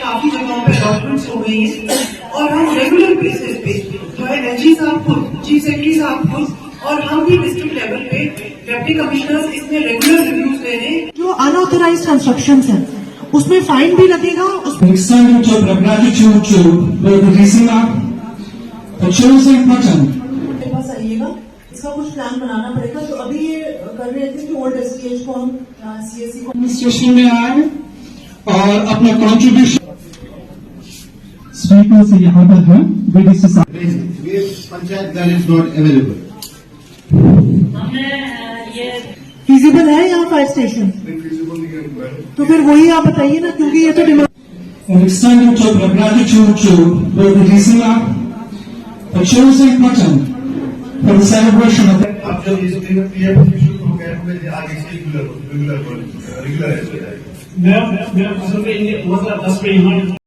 काफी जगहों पे अलॉटमेंट्स हो गई हैं और हम रेगुलर बेसिस पे जो है एलजी साहब खुद, चीफ सेक्रेटरी साहब खुद और हम भी डिस्ट्रिक्ट लेवल पे डिप्टी कमिश्नर्स इसमें रेगुलर रिव्यूज ले रहे हैं। जो अनऑथराइज्ड कंस्ट्रक्शन है उसमें फाइन भी लगेगा। Extending to gratitude to the Rizima, the chosen pattern. मेरे पास आइएगा, इसका कुछ प्लान बनाना पड़ेगा। तो अभी ये कर रहे थे कि ओल्ड एसटीएच को हम सीएससी को एडमिनिस्ट्रेशन में आए और अपना कंट्रीब्यूशन स्पीकर से यहाँ पर है बीडीसी साहब। पंचायत घर इज नॉट अवेलेबल। फिजिबल है यहाँ फायर स्टेशन? तो फिर वही आप बताइए ना, क्योंकि ये तो demand. Extending to gratitude to the Rizima, the chosen pattern for the celebration of. अब जब ये शुरू हो गया तो आगे से रेगुलर मैं असल में 10 पे